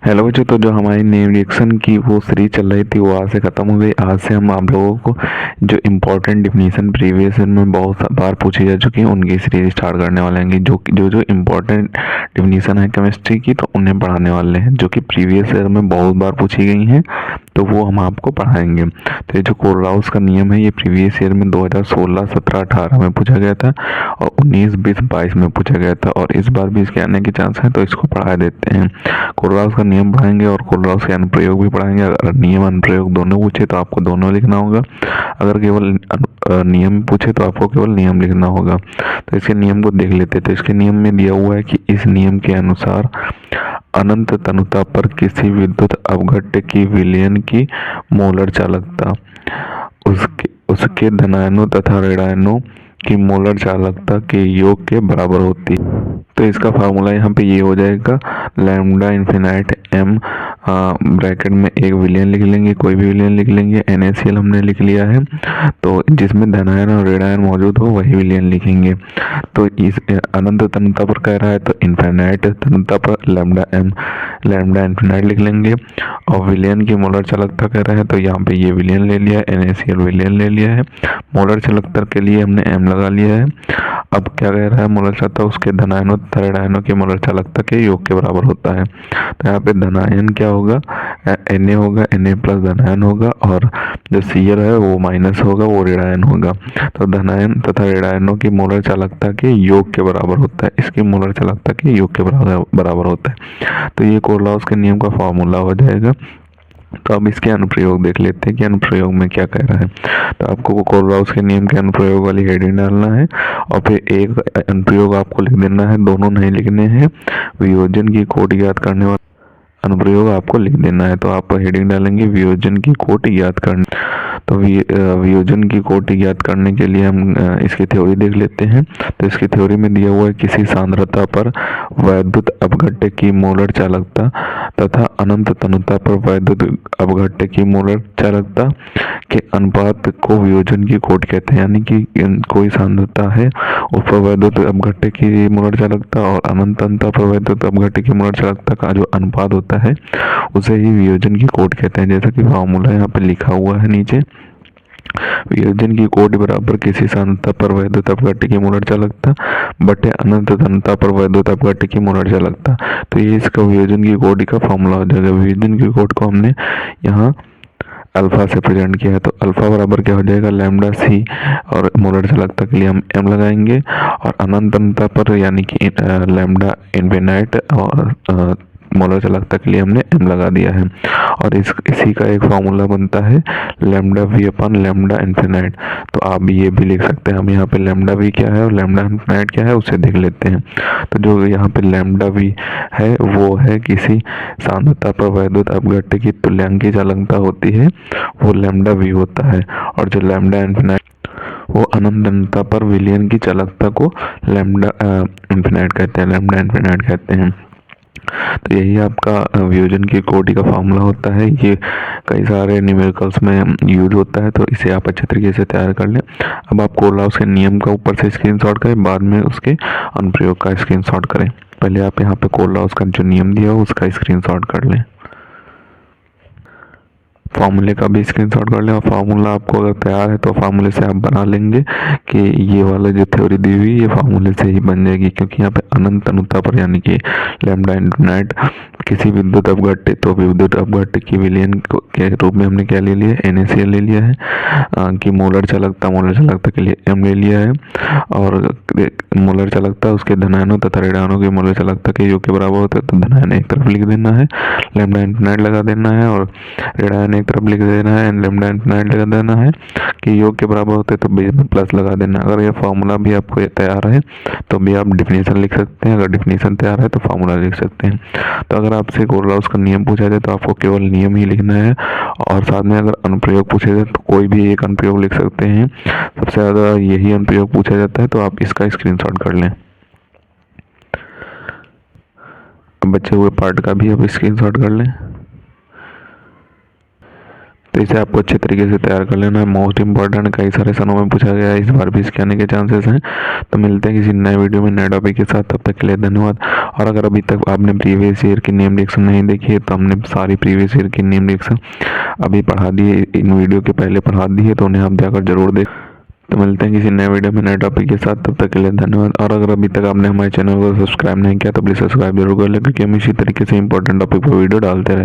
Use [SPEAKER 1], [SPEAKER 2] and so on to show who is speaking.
[SPEAKER 1] Hello बच्चों, तो जो हमारी नेविगेशन की वो सीरीज चल रही थी वो आज से ख़त्म हो गई। आज से हम आप लोगों को जो इम्पोर्टेंट डिफिनीशन प्रीवियस ईयर में बहुत बार पूछी जा चुकी है उनकी सीरीज स्टार्ट करने वाले हैं। जो इम्पोर्टेंट डिफिनीशन है केमिस्ट्री की तो उन्हें पढ़ाने वाले हैं, जो कि प्रीवियस ईयर में बहुत बार पूछी गई हैं, तो वो हम आपको पढ़ाएंगे। तो ये जो कोलराउस का नियम है ये प्रीवियस ईयर में 2016, 17, 18 में पूछा गया था और 19, 20, 22 में पूछा गया था, और इस बार भी इसके आने के चांस हैं, तो इसको पढ़ा देते हैं। कोलराउस का नियम पढ़ाएंगे और कोलराउस के अनुप्रयोग भी पढ़ाएंगे। अगर नियम अनुप्रयोग दोनों पूछे तो आपको दोनों लिखना होगा, अगर केवल नियम पूछे तो आपको केवल नियम लिखना होगा। तो इसके नियम को देख लेते हैं। तो इसके नियम में दिया हुआ है कि इस नियम के अनुसार अनंत तनुता पर किसी विद्युत अपघट्य की विलयन की मोलर चालकता उसके उसके धनायनों तथा ऋणायनों की मोलर चालकता के योग के बराबर होती है। तो इसका फार्मूला यहाँ पे ये हो जाएगा, लैम्डा इन्फिनाइट एम ब्रैकेट में एक विलियन लिख लेंगे, कोई भी विलियन लिख लेंगे। NaCl हमने लिख लिया है, तो जिसमें धनायन और ऋणायन मौजूद हो वही विलियन लिखेंगे। तो इस अनंत तनुता पर कह रहा है तो इन्फिनाइट तनुता पर लैम्डा इन्फिनाइट लिख लेंगे। और विलियन की मोलर चालकता कह रहा है तो यहाँ पे ये विलियन ले लिया है, NaCl विलियन ले लिया है। मोलर चालकता के लिए हमने m लगा लिया है। अब क्या कह रहा है, मोलर चालकता उसके धनायनों तथा ऋणायनों की मोलर चालकता के योग के बराबर होता है। तो यहाँ पे धनायन क्या होगा, Na होगा, Na प्लस धनायन होगा, और जो Cl है वो माइनस होगा, वो ऋणायन होगा। तो धनायन तथा ऋणायनों की मोलर चालकता के योग के बराबर होता है, इसकी मोलर चालकता के योग के बराबर होता है। तो ये कोलराउस के नियम का फॉर्मूला हो जाएगा। तो अब इसके अनुप्रयोग देख लेते हैं कि अनुप्रयोग में क्या कह रहा है। तो आपको कोलराउस के नियम के अनुप्रयोग वाली हेडिंग डालना है और फिर एक अनुप्रयोग आपको लिख देना है, दोनों नहीं लिखने हैं। वियोजन की कोटि ज्ञात करने वाला अनुप्रयोग आपको लिख देना है। तो आप हेडिंग डालेंगे वियोजन की कोटि ज्ञात करने। तो वियोजन की कोटि ज्ञात करने के लिए हम इसकी थ्योरी देख लेते हैं। तो इसकी थ्योरी में दिया हुआ है किसी सांद्रता पर वैद्युत अपघट्य की मोलर चालकता तथा अनंत तनुता पर वैद्युत अपघट्य की मोलर चालकता के अनुपात को वियोजन की कोटि कहते हैं। यानी कि कोई सांद्रता है उस पर वैद्युत अपघट्य की मोलर चालकता और अनंत तनुता पर वैद्युत अपघट्य की मोलर चालकता का जो अनुपात होता है उसे ही वियोजन की कोटि कहते हैं। जैसा कि फॉर्मूला यहाँ पे लिखा हुआ है नीचे, वियोजन की कोटि बराबर किसी सांद्रता पर वैद्युत अपघट्य की मोलर चालकता बटे अनंत तनुता पर वैद्युत अपघट्य की मोलर चालकता। तो ये इसका वियोजन की कोटि का फॉर्मूला हो जाएगा। वियोजन की कोटि को हमने यहाँ अल्फा से प्रेजेंट किया है, तो अल्फा बराबर क्या हो जाएगा, लैम्डा सी, और मोलर चालकता के लिए हम m लगाएंगे, और अनंत तनुता पर यानी कि लैम्डा इनफिनाइट और मोलर चालकता के लिए हमने m लगा दिया है। और इसी का एक फॉर्मूला बनता है lambda V upon lambda infinite. तो आप ये भी लिख सकते हैं। हम यहाँ पे लैम्डा वी क्या है और लैम्डा इन्फिनाइट क्या है उसे देख लेते हैं। तो जो यहाँ पे लैम्डा वी है वो है किसी सांद्रता पर वैद्युत अपघट्य की तुल्यांकी चालकता होती है, वो लैम्डा वी होता है। और जो लैम्डा इन्फिनाइट वो अनंत तनुता पर विलयन की चालकता को लैम्डा इन्फिनाइट कहते हैं, लैम्डा इन्फिनाइट कहते हैं। तो यही आपका वियोजन की कोटि का फॉर्मूला होता है। ये कई सारे न्यूमेरिकल्स में यूज होता है, तो इसे आप अच्छे तरीके से तैयार कर लें। अब आप कोलराउस के नियम का ऊपर से स्क्रीनशॉट करें, बाद में उसके अनुप्रयोग का स्क्रीनशॉट करें। पहले आप यहाँ पे कोलराउस का जो नियम दिया हो उसका स्क्रीनशॉट कर लें, फार्मूले का भी स्क्रीनशॉट कर लें। और फार्मूला आपको अगर तैयार है तो फार्मूले से आप बना लेंगे कि ये वाला जो थ्योरी दी हुई ये फार्मूले से ही बन जाएगी, क्योंकि यहाँ पे अनंत तनुता पर यानी कि लैम्डा इन्फिनाइट किसी विद्युत अपघट्य, तो विद्युत अपघट्य की विलयन के रूप में हमने क्या ले लिया है, NaCl ले लिया है। कि मोलर चालकता के लिए m ले लिया है, और मोलर चालकता उसके धनायनों तथा ऋणायनों की मोलर चालकता के योग के बराबर होता है। तो धनायन एक तरफ लिख देना है, लैम्डा इन्फिनाइट लगा देना है, और ऋणायन एक तरफ लिख देना है, लैम्डा इन्फिनाइट लगा देना है कि योग के बराबर होते हैं, तो बीच में प्लस लगा देना। अगर ये फार्मूला भी आपको तैयार है तो भी आप डिफिनीशन लिख सकते हैं, अगर डिफिनीशन तैयार है तो फार्मूला लिख सकते हैं। तो अगर आपसे कोलराउस का नियम पूछा जाए तो आपको केवल नियम ही लिखना है, और साथ में अगर अनुप्रयोग पूछे जाए तो कोई भी एक अनुप्रयोग लिख सकते हैं। सबसे ज़्यादा यही अनुप्रयोग पूछा जाता है, तो आप इसका स्क्रीनशॉट कर लें। बचे हुए पार्ट का भी आप स्क्रीनशॉट कर लें। तो इसे आपको अच्छे तरीके से तैयार कर लेना है। मोस्ट इंपॉर्टेंट कई सारे सनों में पूछा गया है, इस बार भी इसके आने के चांसेस हैं। तो मिलते हैं किसी नए वीडियो में नए टॉपिक के साथ, तब तक के लिए धन्यवाद। और अगर अभी तक आपने प्रीवियस ईयर की नेम रिएक्शन नहीं देखी है तो हमने सारी प्रीवियस ईयर की नेम रिएक्शन अभी पढ़ा दी है, इन वीडियो के पहले पढ़ा दी है, तो उन्हें आप जाकर जरूर देख। तो मिलते हैं किसी नए वीडियो में नए टॉपिक के साथ, तब तक के लिए धन्यवाद। और अगर अभी तक आपने हमारे चैनल को सब्सक्राइब नहीं किया तो प्लीज़ सब्सक्राइब जरूर कर लें, क्योंकि हम इसी तरीके से इंपॉर्टेंट टॉपिक पर वीडियो डालते रहते हैं।